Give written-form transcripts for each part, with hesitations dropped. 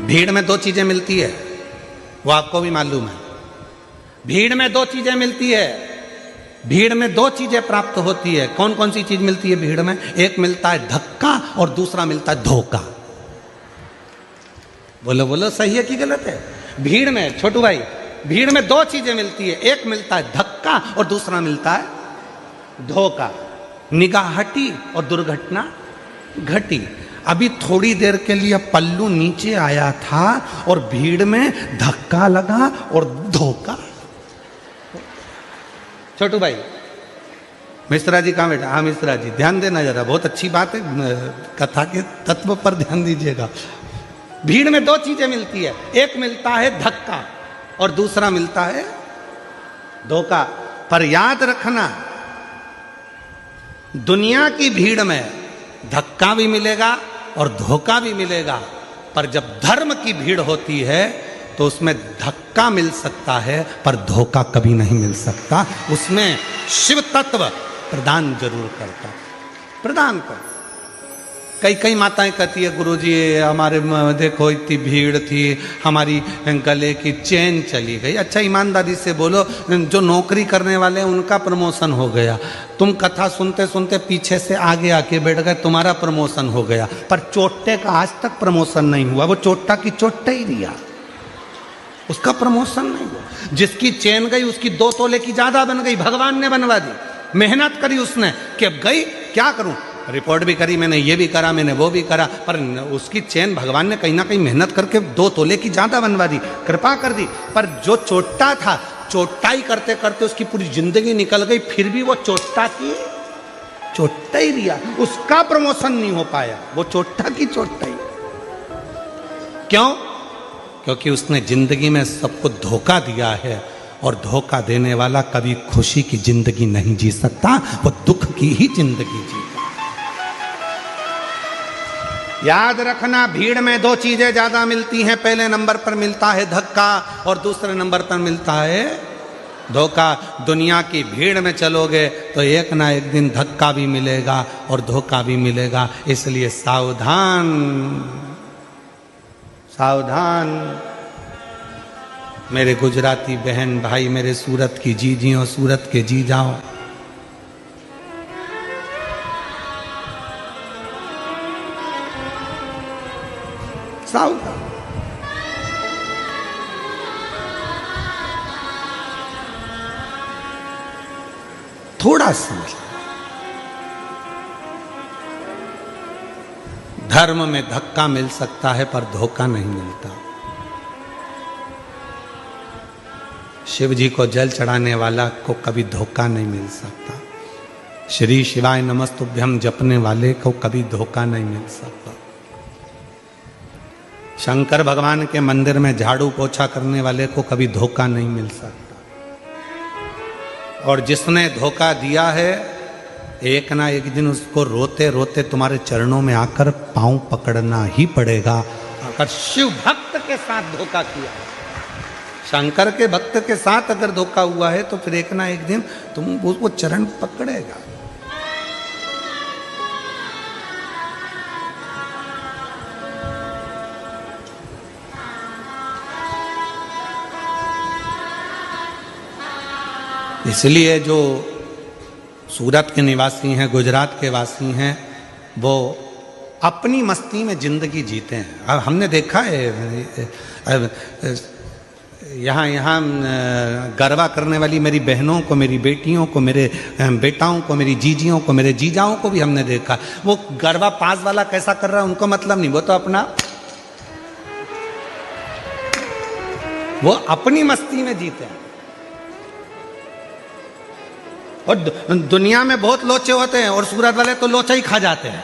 भीड़ में दो चीजें मिलती है, वो आपको भी मालूम है। भीड़ में दो चीजें मिलती है, भीड़ में दो चीजें प्राप्त होती है। कौन कौन सी चीज मिलती है भीड़ में? एक मिलता है धक्का और दूसरा मिलता है धोखा। बोलो बोलो, सही है कि गलत है? भीड़ में, छोटू भाई, भीड़ में दो चीजें मिलती है, एक मिलता है धक्का और दूसरा मिलता है धोखा। निगाह हटी और दुर्घटना घटी। अभी थोड़ी देर के लिए पल्लू नीचे आया था और भीड़ में धक्का लगा और धोखा। छोटू भाई, मिश्रा जी कहाँ बैठा? हाँ मिश्रा जी, ध्यान देना जरा, बहुत अच्छी बात है, कथा के तत्व पर ध्यान दीजिएगा। भीड़ में दो चीजें मिलती है, एक मिलता है धक्का और दूसरा मिलता है धोखा। पर याद रखना, दुनिया की भीड़ में धक्का भी मिलेगा और धोखा भी मिलेगा, पर जब धर्म की भीड़ होती है तो उसमें धक्का मिल सकता है पर धोखा कभी नहीं मिल सकता। उसमें शिव तत्व प्रदान जरूर करता, प्रदान कर। कई कई माताएं कहती है, गुरुजी हमारे देखो इतनी भीड़ थी, हमारी गले की चेन चली गई। अच्छा ईमानदारी से बोलो, जो नौकरी करने वाले हैं उनका प्रमोशन हो गया, तुम कथा सुनते सुनते पीछे से आगे आके बैठ गए, तुम्हारा प्रमोशन हो गया, पर चोट्टे का आज तक प्रमोशन नहीं हुआ। वो चोट्टा की चोट्टा ही रिया, उसका प्रमोशन नहीं हुआ। जिसकी चेन गई उसकी 2 तोले की ज्यादा बन गई, भगवान ने बनवा दी। मेहनत करी उसने कि अब गई, क्या करूं, रिपोर्ट भी करी मैंने, ये भी करा मैंने, वो भी करा, पर उसकी चेन भगवान ने कहीं ना कहीं मेहनत करके 2 तोले की ज्यादा बनवा दी, कृपा कर दी। पर जो चोट्टा था, चोट्टाई करते करते उसकी पूरी जिंदगी निकल गई, फिर भी वो चोट्टा की चोट्टा ही रिया, उसका प्रमोशन नहीं हो पाया, वो चोट्टा की चोट्टा ही। क्यों? क्योंकि उसने जिंदगी में सबको धोखा दिया है, और धोखा देने वाला कभी खुशी की जिंदगी नहीं जी सकता, वो दुख की ही जिंदगी जीता। याद रखना, भीड़ में दो चीजें ज्यादा मिलती हैं। पहले नंबर पर मिलता है धक्का और दूसरे नंबर पर मिलता है धोखा। दुनिया की भीड़ में चलोगे तो एक ना एक दिन धक्का भी मिलेगा और धोखा भी मिलेगा, इसलिए सावधान सावधान। मेरे गुजराती बहन भाई, मेरे सूरत की जीजियों, सूरत के जी जाओ, सावधान। थोड़ा समझ, धर्म में धक्का मिल सकता है पर धोखा नहीं मिलता। शिव जी को जल चढ़ाने वाला को कभी धोखा नहीं मिल सकता। श्री शिवाय नमस्तुभ्यम जपने वाले को कभी धोखा नहीं मिल सकता। शंकर भगवान के मंदिर में झाड़ू पोछा करने वाले को कभी धोखा नहीं मिल सकता। और जिसने धोखा दिया है, एक ना एक दिन उसको रोते रोते तुम्हारे चरणों में आकर पांव पकड़ना ही पड़ेगा। अगर शिव भक्त के साथ धोखा किया, शंकर के भक्त के साथ अगर धोखा हुआ है, तो फिर एक ना एक दिन तुम वो चरण पकड़ेगा। इसलिए जो सूरत के निवासी हैं, गुजरात के वासी हैं, वो अपनी मस्ती में जिंदगी जीते हैं। अब हमने देखा है यहाँ गरबा करने वाली मेरी बहनों को, मेरी बेटियों को, मेरे बेटाओं को, मेरी जीजियों को, मेरे जीजाओं को भी हमने देखा। वो गरबा पास वाला कैसा कर रहा है उनको मतलब नहीं, वो तो वो अपनी मस्ती में जीते हैं। और दुनिया में बहुत लोचे होते हैं और सूरत वाले तो लोचा ही खा जाते हैं।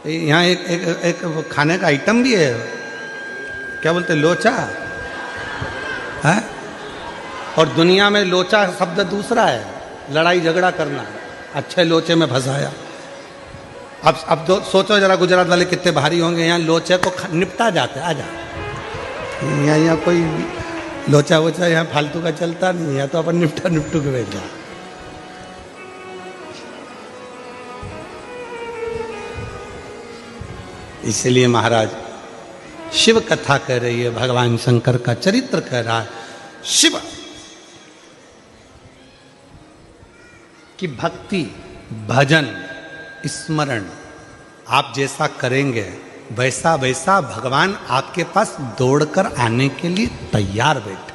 यहाँ एक खाने का आइटम भी है, क्या बोलते हैं, लोचा है। और दुनिया में लोचा शब्द दूसरा है, लड़ाई झगड़ा करना। अच्छे लोचे में फंसाया। अब तो सोचो जरा, गुजरात वाले कितने भारी होंगे। यहाँ लोचे को निपटा जाते हैं। आजा, यहाँ कोई लोचा वोचा यहाँ फालतू का चलता नहीं है, तो अपन निपटू के बैठ जाओ। इसलिए महाराज शिव कथा कह रही है, भगवान शंकर का चरित्र कह रहा है शिव कि भक्ति, भजन, स्मरण आप जैसा करेंगे वैसा वैसा भगवान आपके पास दौड़कर आने के लिए तैयार बैठे।